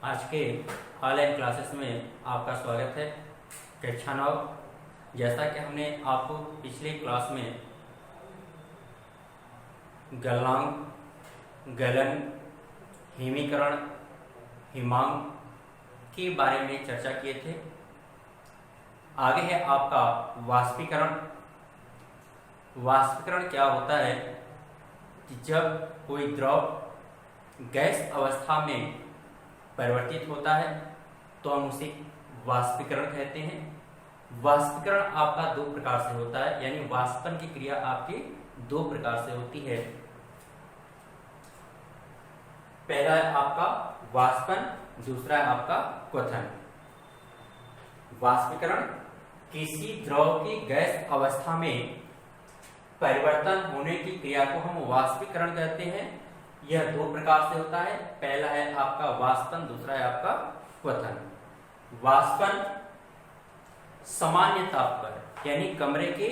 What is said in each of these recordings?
आज के online classes में आपका स्वागत है। कक्षा 9। जैसा कि हमने आपको पिछले क्लास में गलनांक, गलन, हिमीकरण, हिमांक के बारे में चर्चा किए थे। आगे है आपका वाष्पीकरण। वाष्पीकरण क्या होता है कि जब कोई द्रव गैस अवस्था में परिवर्तित होता है तो हम उसे वाष्पीकरण कहते हैं। वाष्पीकरण आपका दो प्रकार से होता है, यानी वाष्पन की क्रिया आपकी दो प्रकार से होती है। पहला है आपका वाष्पन, दूसरा है आपका क्वथन। वाष्पीकरण किसी द्रव की गैस अवस्था में परिवर्तन होने की क्रिया को हम वाष्पीकरण कहते हैं। यह दो प्रकार से होता है। पहला है आपका वाष्पन, दूसरा है आपका क्वथन। वाष्पन सामान्य ताप पर, यानी कमरे के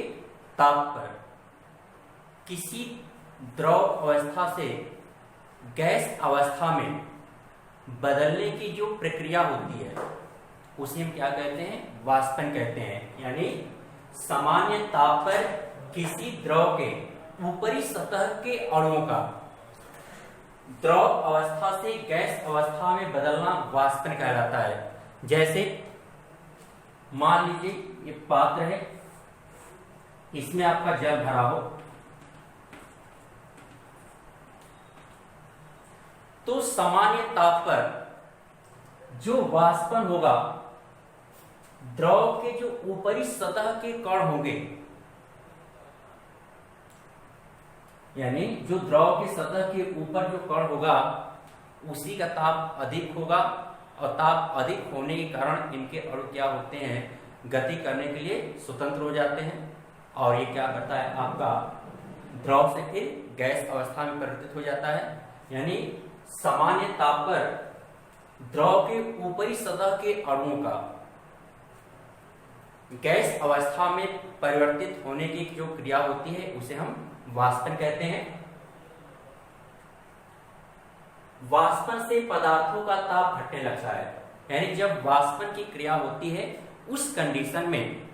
ताप पर किसी द्रव अवस्था से गैस अवस्था में बदलने की जो प्रक्रिया होती है उसे हम क्या कहते हैं? वाष्पन कहते हैं। यानी सामान्य ताप पर किसी द्रव के ऊपरी सतह के अणुओं का द्रव अवस्था से गैस अवस्था में बदलना वाष्पन कहलाता है। जैसे मान लीजिए ये पात्र है, इसमें आपका जल भरा हो, तो सामान्य ताप पर जो वाष्पन होगा, द्रव के जो ऊपरी सतह के कण होंगे, यानी जो द्रव की सतह के ऊपर जो कण होगा उसी का ताप अधिक होगा, और ताप अधिक होने के कारण इनके अणु क्या होते हैं? गति करने के लिए स्वतंत्र हो जाते हैं, और ये क्या करता है? आपका द्रव से फिर गैस अवस्था में परिवर्तित हो जाता है। यानी सामान्य ताप पर द्रव के ऊपरी सतह के अणुओं का गैस अवस्था में परिवर्तित होने की जो क्रिया होती है उसे हम वाष्पन कहते हैं। वाष्पन से पदार्थों का ताप घटने लगता है, यानी जब वाष्पन की क्रिया होती है उस कंडीशन में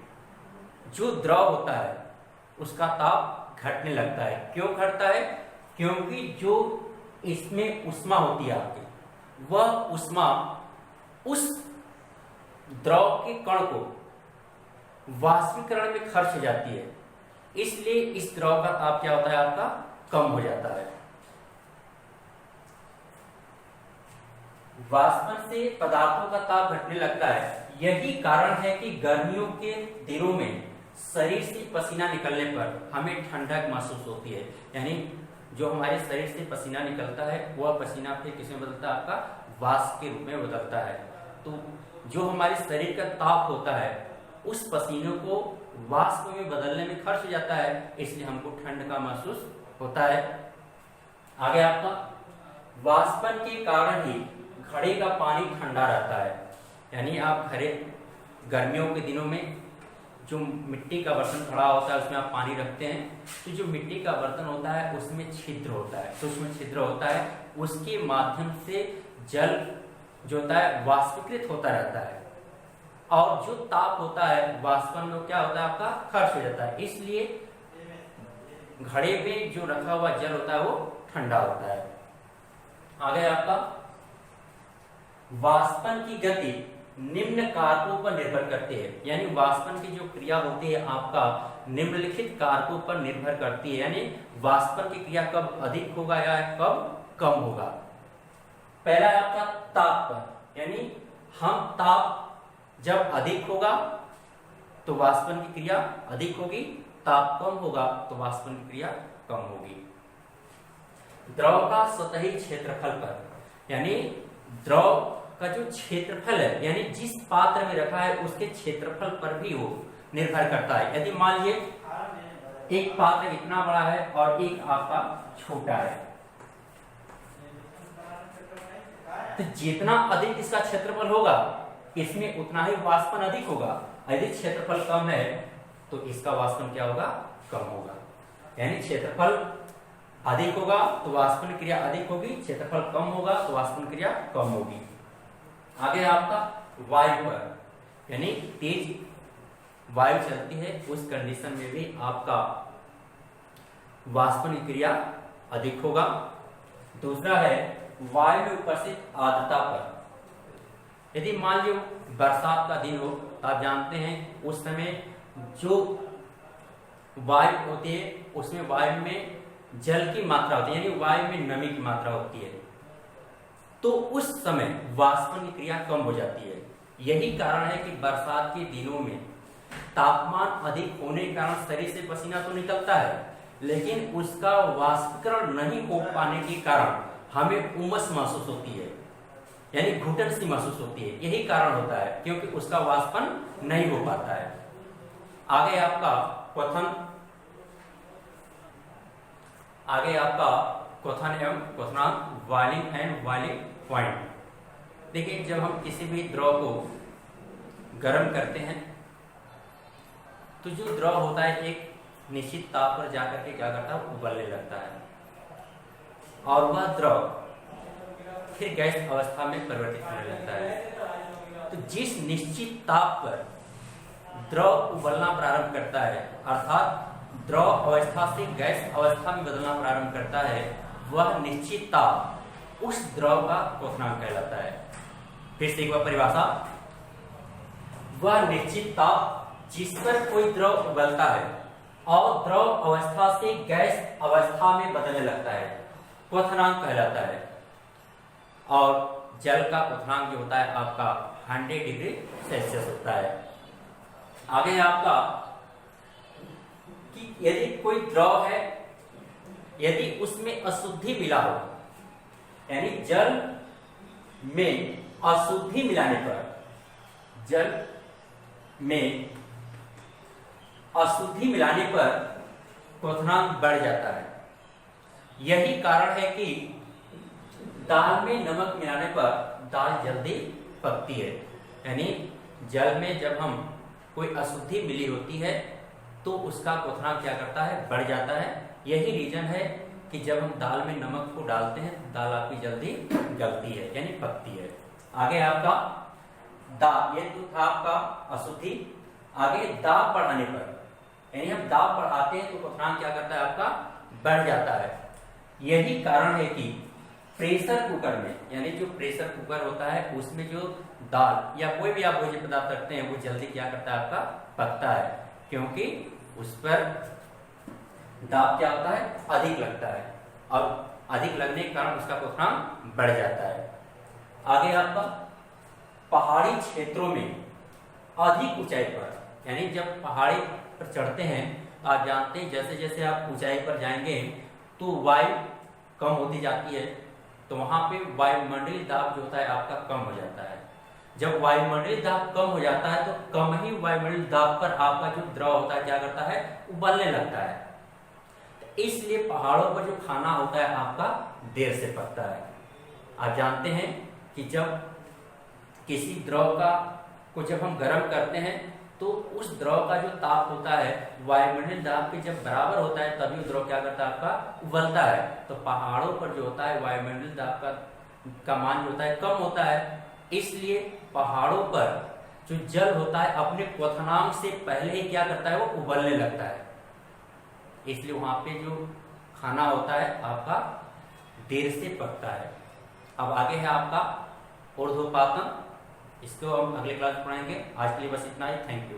जो द्रव होता है उसका ताप घटने लगता है। क्यों घटता है? क्योंकि जो इसमें उष्मा होती है आपकी, वह उष्मा उस द्रव के कण को वाष्पीकरण में खर्च हो जाती है, इसलिए इस द्रव का ताप क्या होता है? आपका कम हो जाता है। वाष्पन से पदार्थों का ताप घटने लगता है। यही कारण है कि गर्मियों के दिनों में शरीर से पसीना निकलने पर हमें ठंडक महसूस होती है। यानी जो हमारे शरीर से पसीना निकलता है वह पसीना फिर किसमें बदलता है? आपका वाष्प के रूप में बदलता है। तो जो हमारे शरीर का ताप होता है उस पसीने को वाष्प में बदलने में खर्च हो जाता है, इसलिए हमको ठंड का महसूस होता है। आगे आपका वाष्पन के कारण ही घड़े का पानी ठंडा रहता है। यानी आप घड़े गर्मियों के दिनों में जो मिट्टी का बर्तन खड़ा होता है उसमें आप पानी रखते हैं, तो जो मिट्टी का बर्तन होता है उसमें छिद्र होता है, सूक्ष्म छिद्र होता है, उसके माध्यम से जल जो होता है वाष्पीकृत होता रहता है, और जो ताप होता है वाष्पन में क्या होता है? आपका खर्च हो जाता है, इसलिए घड़े में जो रखा हुआ जल होता है वो ठंडा होता है। आगे आपका वाष्पन की गति निम्न कारकों पर निर्भर करती है। यानी वाष्पन की जो क्रिया होती है आपका निम्नलिखित कारकों पर निर्भर करती है। यानी वाष्पन की क्रिया कब अधिक होगा या कब कम होगा? पहला है आपका ताप पर, यानी हम ताप जब अधिक होगा तो वाष्पन की क्रिया अधिक होगी, ताप कम होगा तो वाष्पन की क्रिया कम होगी। द्रव का सतही क्षेत्रफल पर, यानी द्रव का जो क्षेत्रफल है, यानी जिस पात्र में रखा है उसके क्षेत्रफल पर भी वो निर्भर करता है। यदि मान लीजिए एक पात्र इतना बड़ा है और एक आपका छोटा है, तो जितना अधिक इसका क्षेत्रफल होगा इसमें उतना ही वाष्पन अधिक होगा। यदि क्षेत्रफल कम है तो इसका वाष्पन क्या होगा? कम होगा। यानी क्षेत्रफल अधिक होगा तो वाष्पन क्रिया अधिक होगी, क्षेत्रफल कम होगा तो वाष्पन क्रिया कम होगी। आगे आपका वायु पर, यानी तेज वायु चलती है उस कंडीशन में भी आपका वाष्पन की क्रिया अधिक होगा। दूसरा है वायु में उपस्थित आर्द्रता पर। यदि मान लो बरसात का दिन हो तो आप जानते हैं उस समय जो वायु होती है उसमें वायु में जल की मात्रा होती है, यानी वायु में नमी की मात्रा होती है, तो उस समय वाष्पन की क्रिया कम हो जाती है। यही कारण है कि बरसात के दिनों में तापमान अधिक होने के कारण शरीर से पसीना तो निकलता है, लेकिन उसका वाष्पीकरण नहीं हो पाने के कारण हमें उमस महसूस होती है, यानी घुटन सी महसूस होती है। यही कारण होता है क्योंकि उसका वाष्पन नहीं हो पाता है। आगे आपका क्वथन एवं क्वथनांक, बॉइलिंग एंड बॉइलिंग पॉइंट। देखिए, जब हम किसी भी द्रव को गर्म करते हैं तो जो द्रव होता है एक निश्चित ताप पर जाकर के क्या करता है, उबलने लगता है, और वह द्रव फिर गैस अवस्था में परिवर्तित होने लगता है। तो जिस निश्चित ताप पर द्रव उबलना प्रारंभ करता है, अर्थात द्रव अवस्था से गैस अवस्था में बदलना प्रारंभ करता है, वह निश्चित ताप उस द्रव का क्वथनांक कहलाता है। फिर से एक बार परिभाषा, वह निश्चित ताप जिस पर कोई द्रव उबलता है और द्रव अवस्था से गैस अवस्था में बदलने लगता है, क्वथनांक कहलाता है। और जल का क्वथनांक जो होता है आपका 100 डिग्री सेल्सियस होता है। आगे आपका कि यदि कोई द्रव है, यदि उसमें अशुद्धि मिला हो, यानी जल में अशुद्धि मिलाने पर, जल में अशुद्धि मिलाने पर क्वथनांक बढ़ जाता है। यही कारण है कि दाल में नमक मिलाने पर दाल जल्दी पकती है, यानी जल में जब हम कोई अशुद्धि मिली होती है तो उसका क्वथनांक क्या करता है, बढ़ जाता है। यही रीजन है कि जब हम दाल में नमक को डालते हैं दाल आपकी जल्दी गलती है, यानी पकती है। आगे आपका दाब, ये तो था आपका अशुद्धि। आगे दाब बढ़ाने पर, यानी हम दाब बढ़ाते हैं तो क्वथनांक क्या करता है, आपका बढ़ जाता है। यही कारण है कि प्रेशर कुकर में, यानी जो प्रेशर कुकर होता है उसमें जो दाल या कोई भी आप भोज्य पदार्थ रखते हैं वो जल्दी क्या करता है, आपका पकता है, क्योंकि उस पर दाब क्या होता है, अधिक लगता है, और अधिक लगने के कारण उसका क्वथनांक बढ़ जाता है। आगे आपका पहाड़ी क्षेत्रों में अधिक ऊंचाई पर, यानी जब पहाड़ी पर चढ़ते हैं आप जानते हैं जैसे जैसे आप ऊंचाई पर जाएंगे तो वायु कम होती जाती है, तो वहां पे वायुमंडलीय दाब जो होता है आपका कम हो जाता है। जब वायुमंडलीय दाब कम हो जाता है तो कम ही वायुमंडलीय दाब पर आपका जो द्रव होता है क्या करता है, उबलने लगता है। इसलिए पहाड़ों पर जो खाना होता है आपका देर से पकता है। आप जानते हैं कि जब किसी द्रव को जब हम गर्म करते हैं तो उस द्रव का जो ताप होता है वायुमंडलीय दाब के जब बराबर होता है तभी द्रव क्या करता है, आपका उबलता है। तो पहाड़ों पर जो होता है वायुमंडलीय दाब का मान जो होता है कम होता है, इसलिए पहाड़ों पर जो जल होता है अपने क्वथनांक से पहले ही क्या करता है, वो उबलने लगता है। इसलिए वहां पे जो खाना होता है आपका देर से पकता है। अब आगे है आपका ऊर्ध्वपातन, इसको हम अगले क्लास में पढ़ाएंगे। आज के लिए बस इतना ही। Thank you.